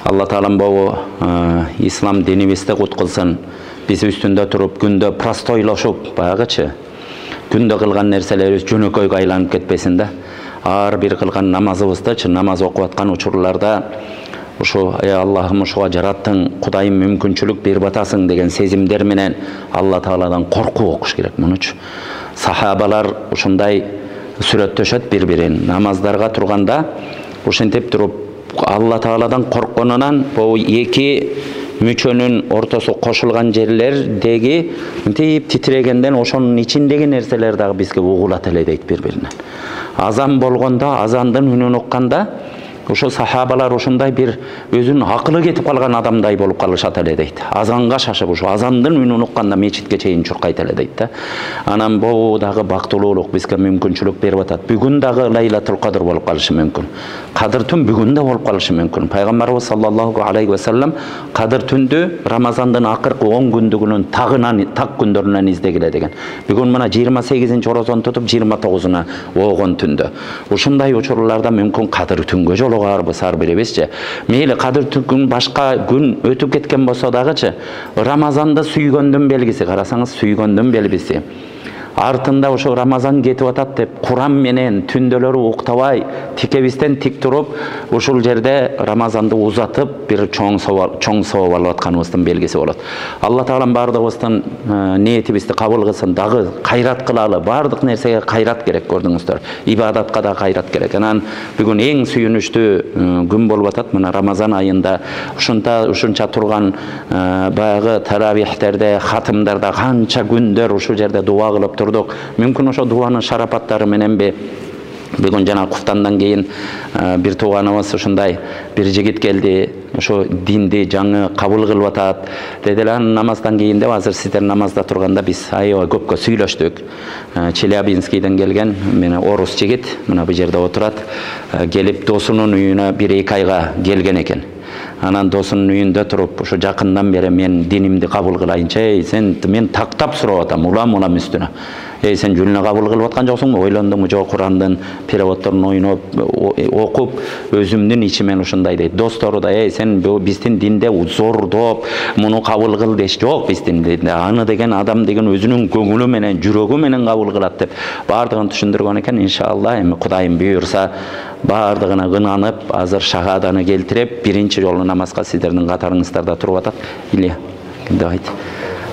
Алла Таалам бу ислам динибизди кут кылсын. Биз үстүндө туруп күндө простойлошуп баягычы күндө кылган нерселерибиз жөнөкөйгө айланып кетпесин да. Ар бир кылган намазыбызды намаз окуп аткан учурларда ушу Аллахым ушуга жараттың, Кудайым мүмкүнчүлүк берип атасың деген сезимдер менен Алла Тааладан коркуп окуш керек. Мунучу сахабалар ушундай сүрөттөшөт бири-бирин. Намаздарга турганда ушинтип туруп Алла Тааладан коркконунан бу эки мүчөнүн ортосу кошулган жерлердеги мынтип титирегенден ошонун ичиндеги нерселер дагы бизге угулат эле дейт бири-биринен. Азан болгондо, азандын үнүн укканда ошо сахабалар ушундай бир өзүнүн акылы кетип калган адамдай болуп калышат эле дейт. Азанга шашып ушу азандын үнүн укканда мечитке чейин чуркайт эле дейт да. Анан бул дагы бактылуулук бизге мүмкүнчүлүк берип атат. Бүгүн дагы Лайлатул Кадр болуп калышы мүмкүн. Кадыр түн бүгүн да болуп калышы мүмкүн. Пайгамбарыбыз саллаллаху алейхи ва саллям Кадыр түндү Рамазандын акыркы 10 күндүгүнүн так күндөрүнөн издегиле деген. Бүгүн мына 28-орозон тутуп 29-уна огон түндө. Ушундай учурларда мүмкүн Кадыр түнгө жолугарбыз ар бирибизчи. Мейли Кадыр түн башка күн өтүп кеткен болсо дагычы, Рамазанды сүйгөндүн белгиси, карасаңыз сүйгөндүн белгиси. Артында ошо Рамазан кетип атат деп Куран менен түндөлөрү уктабай тикебизден тик туруп ушул жерде Рамазанды узатып бир чоң сабап алып атканыбыздын белгиси болот. Алла Таалам бардыгыбыздын ниетибизди кабыл кылсын, дагы кайрат кылалы. Бардык нерсеге кайрат керек, көрдүңүздөр. Ибадатка да кайрат керек. Анан бүгүн эң сүйүнүчтүү күн болуп атат. Мына Рамазан айында ушунча турган баягы таравихтерде, хатымдарда канча күндөр ушул жерде дуа кылып турдук. Мүмкүн ошо дуанын шарапаттары мененби бүгүн жана куфтандан кийин бир тууганыбыз ушундай бир жигит келди, ошо динди жаңы кабыл кылып атат деди эле. Намаздан кийин деп азыр сиздер намазда турганда биз аябай көпкө сүйлөштүк. Челябинскийден келген мени орус жигит мына бу жерде отурат, келип досунун үйүнө 1-2 айга келген экен. Анан досунун үйүндө туруп ушу жакындан бери мен динимди кабыл кылайынчы, мен тактап сурап атам улам үстүнө. Сен жүлүнө кабыл кылып аткан жоксуңбу? Ойлондуңбу? Жок, Курандын переводдорун ойноп окуп өзүмдүн ичимен ушундай дейт. Достору да сен биздин динде зордоп муну кабыл кыл деш жок биздин динде. Аны деген адам деген өзүнүн көңүлү менен, жүрөгү менен кабыл кылат деп бардыгын түшүндүргөн экен. Иншалла эми Кудайым буйурса бардыгына ынанып, азыр шахаданы келтирип, биринчи жолу намазга сиздердин катарыңыздарда туруп атат. Или давайте.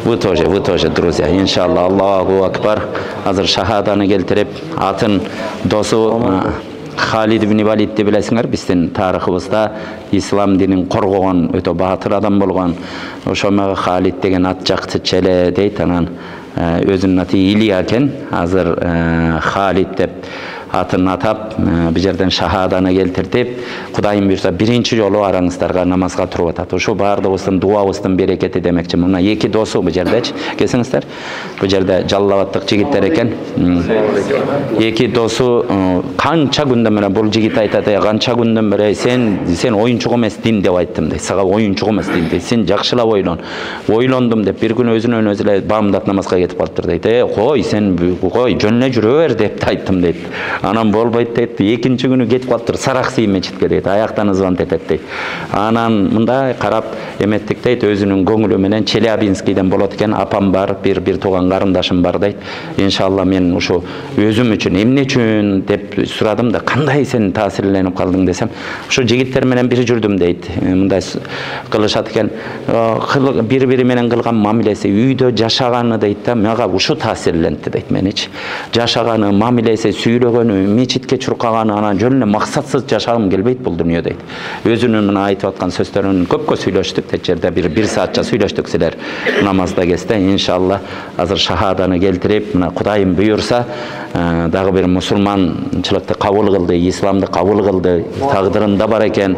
Вы тоже, друзья. Иншалла, Аллаху акбар. Азыр шахаданы келтирип, атын досу Халид ибн Валидди билесиңер, биздин тарыхыбызда ислам динин коргогон өтө баатыр адам болгон. Ошомага Халид деген ат жакчычы эле дейт. Анан өзүнүн аты Илия экен. Азыр Халид деп атын атап, бу жерден шахаданы келтиртип, Кудайым буйрса биринчи жолу араңыздарга намазга туруп атат. Ошо бардыгыбыздын дуабыздын берекети демекчи. Мына эки досу бу жердечи, келсеңиздер. Бу жерде Жаллабаттык жигиттер экен. Эки досу канча күндөн бери бул жигит айтат, канча күндөн бери сен оюнчук эмес дин деп айттым дейт. Сага оюнчук эмес дин дейт. Сен жакшылап ойлон. Ойлондум деп бир күнү өзүнөн өзү эле баамдап намазга кетип калыптыр дейт. Кой, жөн эле жүрө бер деп айттым дейт. Анан болбойт дейт. Экинчи күнү кетип калыптыр Саракси мечитке дейт. Аяктан звонт этет дейт. Анан мындай карап эметтик дейт, өзүнүн көңүлү менен Челябинскийден болот экен, апам бар, бир тууган карындашым бар дейт. Иншалла мен ушу өзүм үчүн эмне үчүн деп сурадым да, кандай сен таасирленип калдың десем, ушу жигиттер менен бир жүрдүм дейт. Мындай кылышат экен, бири-бири менен кылган мамилеси, үйдө жашаганы дейт да, мага ушу таасирлентти дейт меничи. Жашаганы, мамилеси, сүйлөгөнү, мечитке чуркаганы, анан жөн эле максатсыз жашагым келбейт бул дүйнөдө дейт. Өзүнүн мына айтып аткан сөздөрүн көпкө сүйлөштүк дейт. Жерде бир саатча сүйлөштүк силер намазда кезде. Иншалла азыр шахаданы келтирип, мына Кудайым буйурса дагы бир мусулманчылыкты кабыл кылды, исламды кабыл кылды, тагдырында бар экен.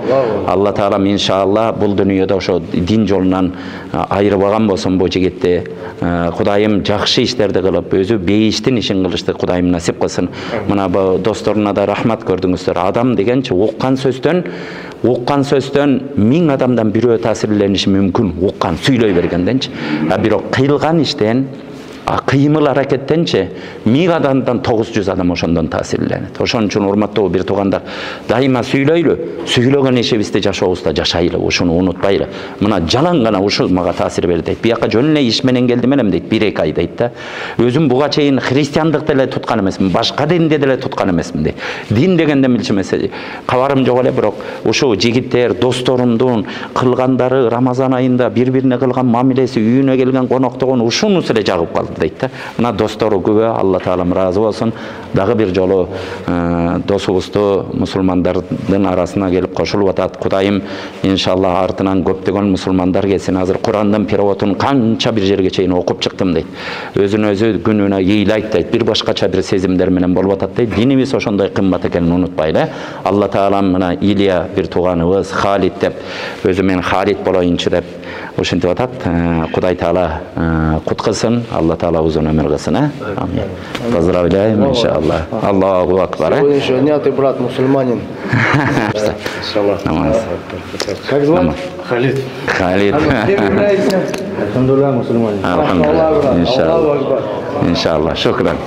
Алла Таалам иншалла бул дүйнөдө ошо дин жолунан айырбаган болсун бу жигитти. Кудайым жакшы иштерди кылып, өзү бейиштин ишин кылышты Кудайым насип кылсын. Мына бу досторуна да рахмат, көрдүңүздөр. Адам дегенчи уккан сөздөн 1000 адамдан бирөө таасирлениши мүмкүн, уккан, сүйлөй бергенденчи. Бирок кыйлган иштен кыймыл аракеттенчи 1000 адамдан 900 адам ошондон таасирленет. Ошон үчүн урматтуу бир туугандар, дайыма сүйлөйлү, сүйлөгөн ишибизде жашообузда жашайлы, ушуну унутпайлы. Мына жалаң гана ушул мага таасир берди дейт. Бияка жөн эле иш менен келдим элем дейт, 1-2 ай дейт да. Өзүм буга чейин христиандыкты эле туткан эмесмин, башка динди деле туткан эмесмин дейт. Дин дегенде билчү эмес, кабарым жок эле, бирок ушул жигиттер, досторумдун кылгандары Рамазан айында бири-бирине кылган мамилеси, үйүнө келген коноктогон ушунусу эле жагып калды дейт да. Мына достору күбө, Алла таалам ыраазы болсун. Дагы бир жолу досубузду мусулмандардын арасына келип кошулуп атат. Кудайым иншалла артынан көптөгөн мусулмандар келсин. Азыр Курандын переводун канча бир жерге чейин окуп чыктым дейт. Өзүн өзү күнүнө ыйлайт дейт. Бир башкача бир сезимдер менен болуп атат дейт. Динибиз ошондой кымбат экенин унутпайлы. Алла таалам мына Илия бир тууганыбыз Халид деп, өзү мен Халид болоюнчу деп ушинтип атат. Кудай таала куткылсын, Алла таала узун өмүр кылсын. Амин. Поздравляем, иншаллах. Аллаху акбар. Сегодня брат мусульманин. Как звать? Халид. Халид. Алхамдулилlah, мусульманин. Алхамдулилlah. Иншаллах. Иншаллах. Шукран.